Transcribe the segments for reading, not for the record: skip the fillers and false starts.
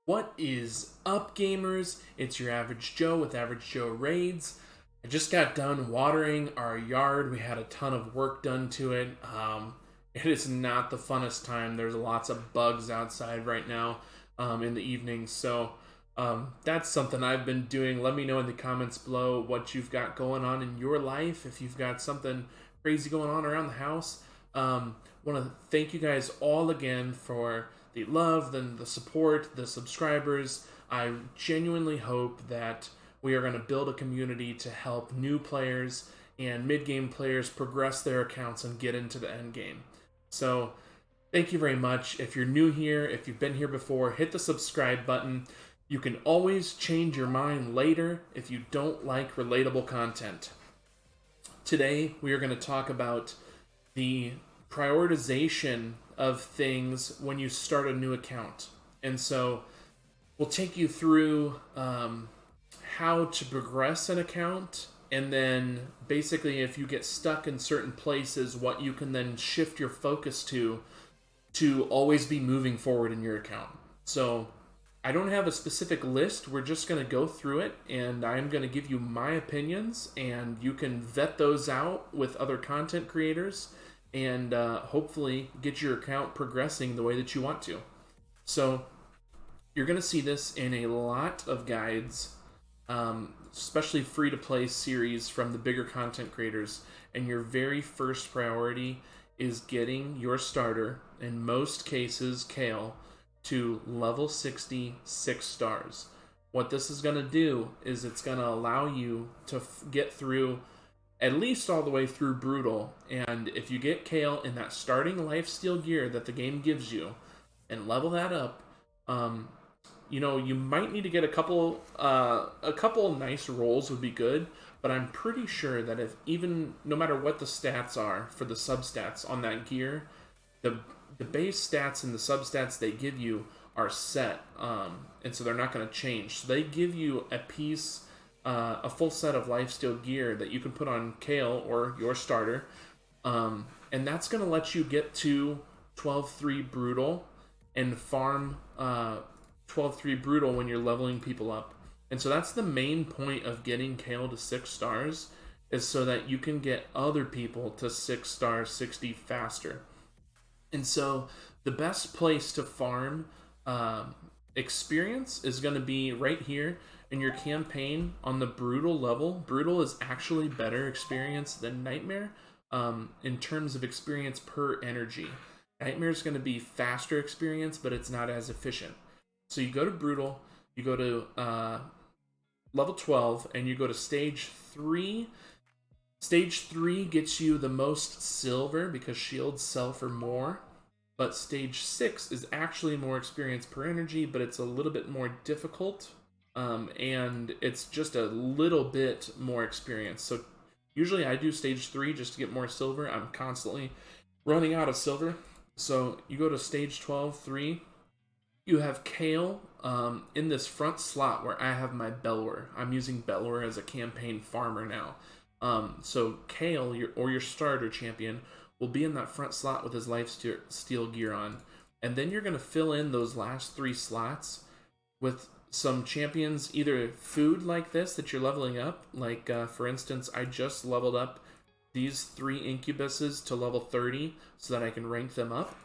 What is up, gamers? It's your average Joe with Average Joe Raids. I just got done watering our yard. We had a ton of work done to it. It is not the funnest time. There's lots of bugs outside right now in the evening. So that's something I've been doing. Let me know in the comments below what you've got going on in your life. If you've got something crazy going on around the house. Want to thank you guys all again for the love, the support, the subscribers. I genuinely hope that we are going to build a community to help new players and mid-game players progress their accounts and get into the end game. So thank you very much. If you're new here, if you've been here before, hit the subscribe button. You can always change your mind later if you don't like relatable content. Today, we are going to talk about the prioritization of things when you start a new account. And so we'll take you through how to progress an account, and then basically if you get stuck in certain places, what you can then shift your focus to always be moving forward in your account. So I don't have a specific list. We're just going to go through it, and I'm going to give you my opinions, and you can vet those out with other content creators and hopefully get your account progressing the way that you want to. So you're going to see this in a lot of guides, especially free-to-play series from the bigger content creators, and your very first priority is getting your starter, in most cases Kale, to level 60 6 stars. What this is going to do is it's going to allow you to get through at least all the way through Brutal, and if you get Kale in that starting lifesteal gear that the game gives you and level that up, you might need to get a couple nice rolls would be good, but I'm pretty sure that if even no matter what the stats are for the substats on that gear, the base stats and the substats they give you are set, and so they're not going to change. So they give you a full set of lifesteal gear that you can put on Kale or your starter, and that's going to let you get to 12-3 Brutal and farm 12-3 Brutal when you're leveling people up. And so that's the main point of getting Kale to 6 stars, is so that you can get other people to 6 stars 60 faster. And so the best place to farm experience is going to be right here in your campaign on the Brutal level. Brutal is actually better experience than Nightmare in terms of experience per energy. Nightmare is going to be faster experience, but it's not as efficient. So you go to Brutal, you go to level 12, and you go to stage 3. Stage 3 gets you the most silver because shields sell for more. But stage 6 is actually more experience per energy, but it's a little bit more difficult. And it's just a little bit more experience. So usually I do stage 3 just to get more silver. I'm constantly running out of silver. So you go to stage 12, 3. You have Kale in this front slot where I have my Belwer. I'm using Belwer as a campaign farmer now. So Kale, your starter champion, will be in that front slot with his lifesteal gear on. And then you're going to fill in those last 3 slots with some champions, either food like this that you're leveling up. Like, for instance, I just leveled up these 3 incubuses to level 30 so that I can rank them up.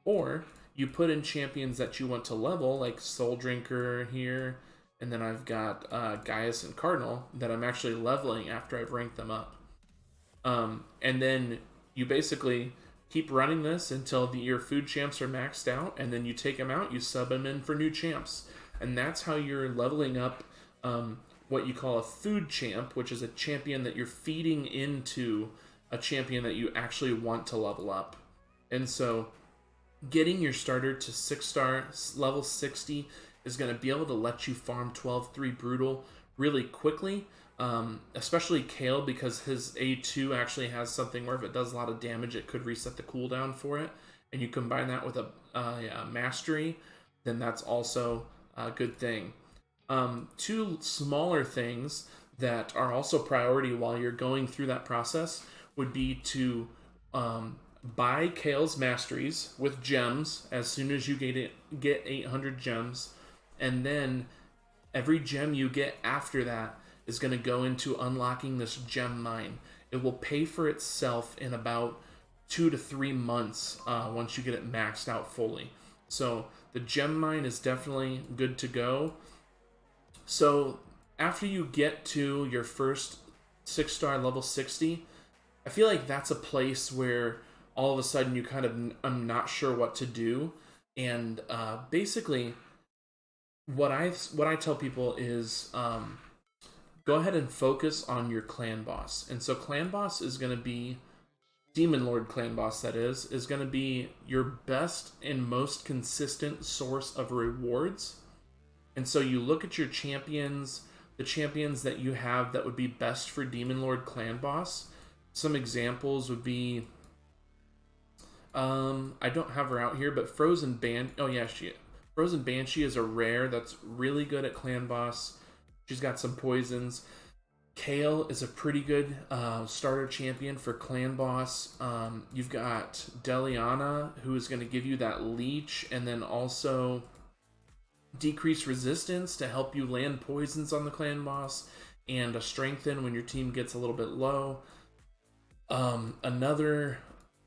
Or you put in champions that you want to level, like Soul Drinker here, and then I've got Gaius and Cardinal that I'm actually leveling after I've ranked them up. And then you basically keep running this until your food champs are maxed out, and then you take them out, you sub them in for new champs. And that's how you're leveling up what you call a food champ, which is a champion that you're feeding into a champion that you actually want to level up. And so getting your starter to 6 star level 60 is going to be able to let you farm 12-3 Brutal really quickly, especially Kale, because his A2 actually has something where if it does a lot of damage, it could reset the cooldown for it. And you combine that with a mastery, then that's also a good thing. 2 smaller things that are also priority while you're going through that process would be to buy Kale's masteries with gems as soon as you get 800 gems, And then every gem you get after that is going to go into unlocking this gem mine. It will pay for itself in about 2 to 3 months once you get it maxed out fully. So the gem mine is definitely good to go. So after you get to your first 6-star level 60, I feel like that's a place where all of a sudden you kind of, I'm not sure what to do. And basically, what I tell people is go ahead and focus on your clan boss. And so clan boss is going to be Demon Lord clan boss, that is going to be your best and most consistent source of rewards. And so you look at your champions, the champions that you have that would be best for Demon Lord clan boss. Some examples would be I don't have her out here, but Frozen Banshee is a rare that's really good at clan boss. She's got some poisons. Kale is a pretty good starter champion for clan boss. You've got Deliana, who is going to give you that leech and then also decrease resistance to help you land poisons on the clan boss, and a strengthen when your team gets a little bit low. Another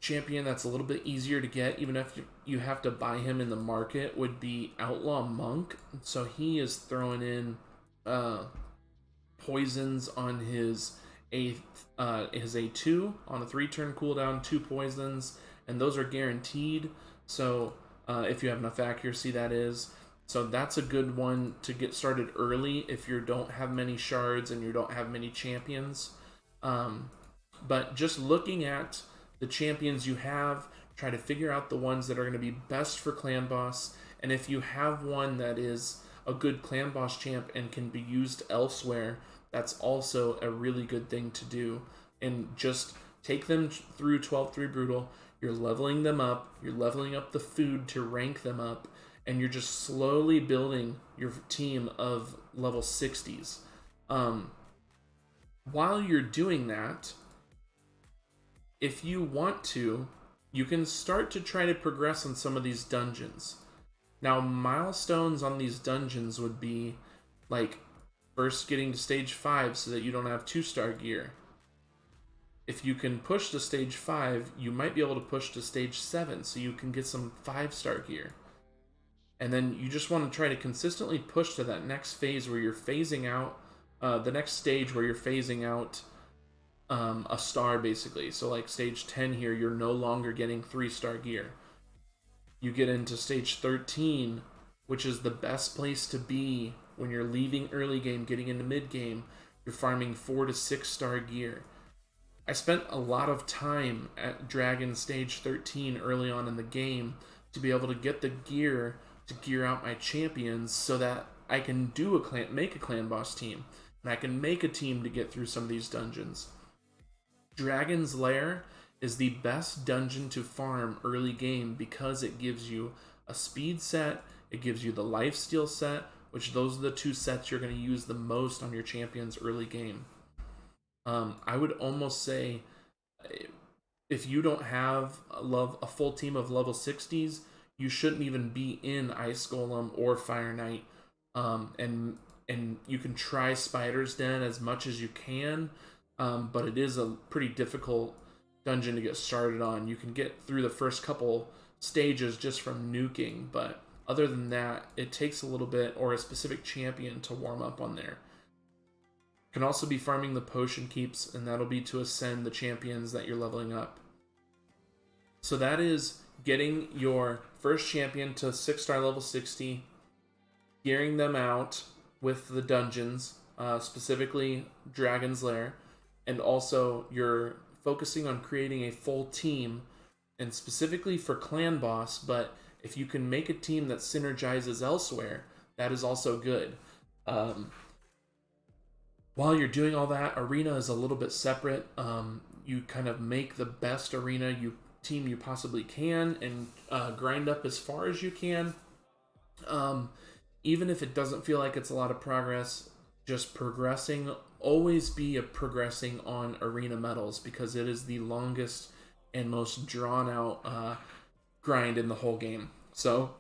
champion that's a little bit easier to get, even if you have to buy him in the market, would be Outlaw Monk. So he is throwing in poisons on his A2 on a 3-turn cooldown, 2 poisons, and those are guaranteed. So if you have enough accuracy, that is. So that's a good one to get started early if you don't have many shards and you don't have many champions. But just looking at the champions you have, try to figure out the ones that are going to be best for clan boss. And if you have one that is a good clan boss champ and can be used elsewhere, that's also a really good thing to do. And just take them through 12-3 Brutal. You're leveling them up. You're leveling up the food to rank them up. And you're just slowly building your team of level 60s. While you're doing that, if you want to, you can start to try to progress on some of these dungeons. Now, milestones on these dungeons would be like first getting to stage 5 so that you don't have 2-star gear. If you can push to stage 5, you might be able to push to stage 7 so you can get some 5-star gear. And then you just want to try to consistently push to that next phase where you're phasing out, the next stage where you're phasing out a star, basically. So like stage 10 here, you're no longer getting 3-star gear. You get into stage 13, which is the best place to be when you're leaving early game, getting into mid game. You're farming 4 to 6-star gear. I spent a lot of time at Dragon stage 13 early on in the game to be able to get the gear to gear out my champions so that I can make a clan boss team, and I can make a team to get through some of these dungeons. Dragon's Lair is the best dungeon to farm early game because it gives you a speed set, it gives you the lifesteal set, which those are the 2 sets you're going to use the most on your champions early game. I would almost say if you don't have a full team of level 60s, you shouldn't even be in Ice Golem or Fire Knight. And you can try Spider's Den as much as you can, but it is a pretty difficult dungeon to get started on. You can get through the first couple stages just from nuking, but other than that, it takes a little bit or a specific champion to warm up on there. You can also be farming the potion keeps, and that'll be to ascend the champions that you're leveling up. So that is getting your first champion to 6-star level 60, gearing them out with the dungeons, specifically Dragon's Lair, and also you're focusing on creating a full team, and specifically for clan boss, but if you can make a team that synergizes elsewhere, that is also good. While you're doing all that, arena is a little bit separate. You kind of make the best arena team you possibly can and grind up as far as you can. Even if it doesn't feel like it's a lot of progress, just progressing. Always be progressing on arena medals because it is the longest and most drawn out grind in the whole game. So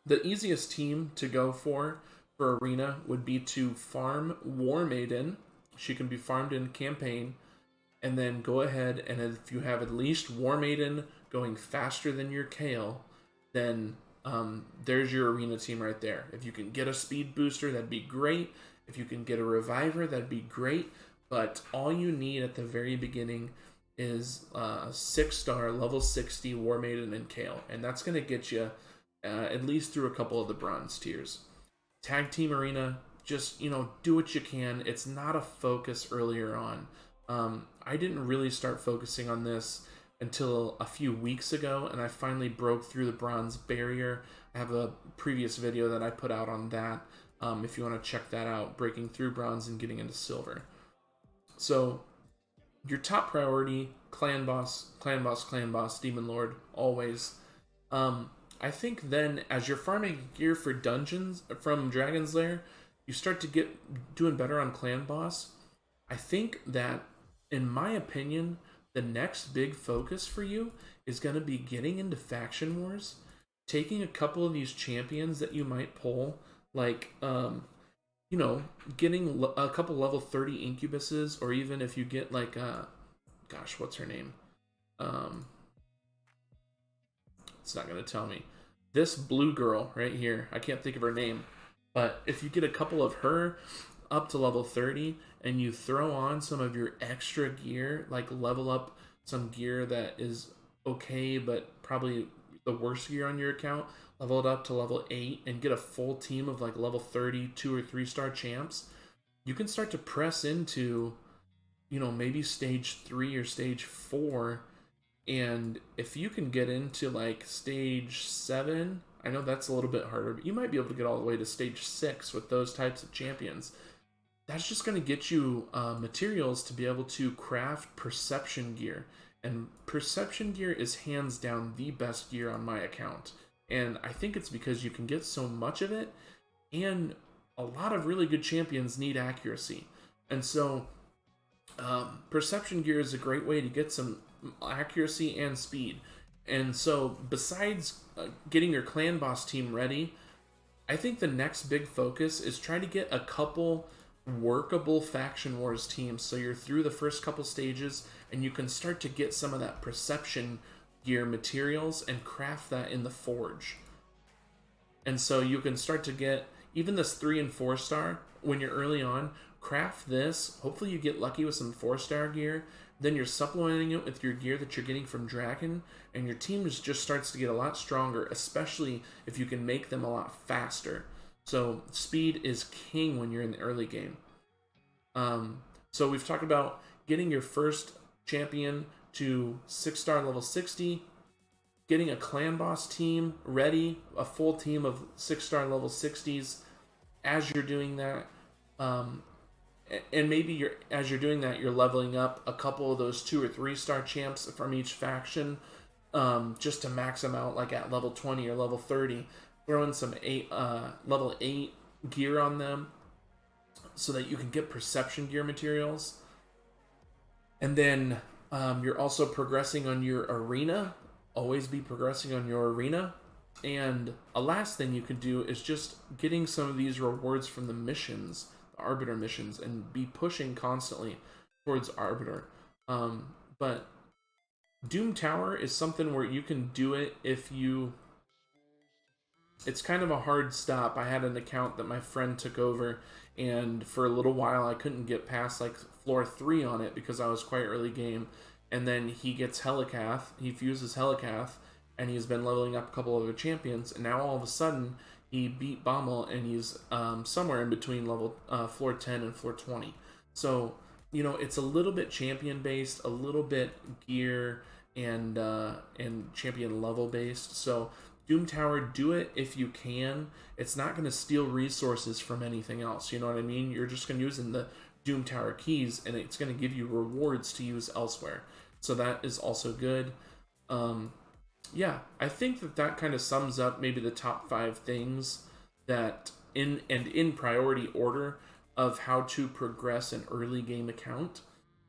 The easiest team to go for arena would be to farm War Maiden. She can be farmed in campaign, and then go ahead and if you have at least War Maiden going faster than your Kale, then there's your arena team right there. If you can get a speed booster, that'd be great. If you can get a reviver, that'd be great. But all you need at the very beginning is a 6-star level 60 War Maiden and Kale, and that's going to get you at least through a couple of the bronze tiers. Tag team arena, just do what you can. It's not a focus earlier on. I didn't really start focusing on this until a few weeks ago, and I finally broke through the bronze barrier. I have a previous video that I put out on that, if you want to check that out, breaking through bronze and getting into silver. So your top priority, clan boss, demon lord, always. I think then as you're farming gear for dungeons from Dragon's Lair, you start to get doing better on clan boss. I think that, in my opinion, the next big focus for you is going to be getting into faction wars, taking a couple of these champions that you might pull, like getting a couple level 30 incubuses, or even if you get like gosh, what's her name? It's not going to tell me. This blue girl right here, I can't think of her name, but if you get a couple of her up to level 30 and you throw on some of your extra gear, like level up some gear that is okay but probably the worst gear on your account, level it up to level 8 and get a full team of like level 30 2 or 3 star champs, you can start to press into maybe stage 3 or stage 4. And if you can get into like stage 7, I know that's a little bit harder, but you might be able to get all the way to stage 6 with those types of champions. That's just going to get you materials to be able to craft perception gear. And perception gear is hands down the best gear on my account. And I think it's because you can get so much of it, and a lot of really good champions need accuracy. And so perception gear is a great way to get some accuracy and speed. And so besides getting your clan boss team ready, I think the next big focus is try to get a couple workable faction wars teams, so you're through the first couple stages and you can start to get some of that perception gear materials and craft that in the forge. And so you can start to get even this 3 and 4 star when you're early on. Craft this, hopefully you get lucky with some 4-star gear, then you're supplementing it with your gear that you're getting from Dragon, and your team just starts to get a lot stronger, especially if you can make them a lot faster. So speed is king when you're in the early game. So we've talked about getting your first champion to 6-star level 60, getting a clan boss team ready, a full team of 6-star level 60s. As you're doing that, and maybe as you're doing that, you're leveling up a couple of those 2 or 3-star champs from each faction, just to max them out like at level 20 or level 30. Throwing some level 8 gear on them so that you can get perception gear materials. And then you're also progressing on your arena. Always be progressing on your arena. And a last thing you can do is just getting some of these rewards from the missions, Arbiter missions, and be pushing constantly towards Arbiter. But Doom Tower is something where you can do it if you... It's kind of a hard stop. I had an account that my friend took over, and for a little while I couldn't get past like floor 3 on it because I was quite early game. And then he gets Helicath, he fuses Helicath, and he's been leveling up a couple other champions, and now all of a sudden he beat Baumel, and he's somewhere in between level floor 10 and floor 20. So, it's a little bit champion based, a little bit gear and champion level based. So Doom Tower, do it if you can. It's not going to steal resources from anything else, you know what I mean? You're just going to use in the Doom Tower keys, and it's going to give you rewards to use elsewhere. So that is also good. Yeah, I think that kind of sums up maybe the top 5 things that in priority order of how to progress an early game account.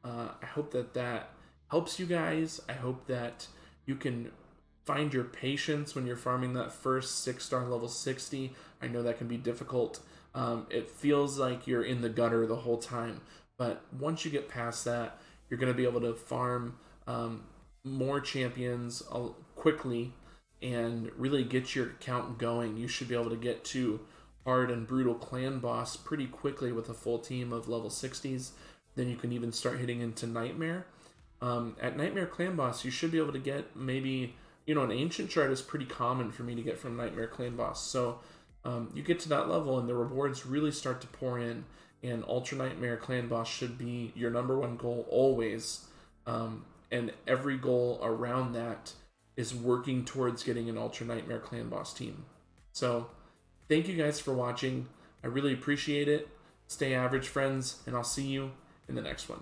I hope that helps you guys. I hope that you can find your patience when you're farming that first 6-star level 60. I know that can be difficult. It feels like you're in the gutter the whole time, but once you get past that, you're going to be able to farm more champions quickly and really get your account going. You should be able to get to hard and brutal clan boss pretty quickly with a full team of level 60s. Then you can even start hitting into Nightmare. At Nightmare Clan Boss, you should be able to get maybe, an Ancient Shard is pretty common for me to get from Nightmare Clan Boss. So you get to that level and the rewards really start to pour in, and Ultra Nightmare Clan Boss should be your number one goal always. And every goal around that is working towards getting an Ultra Nightmare Clan Boss team. So thank you guys for watching. I really appreciate it. Stay average, friends, and I'll see you in the next one.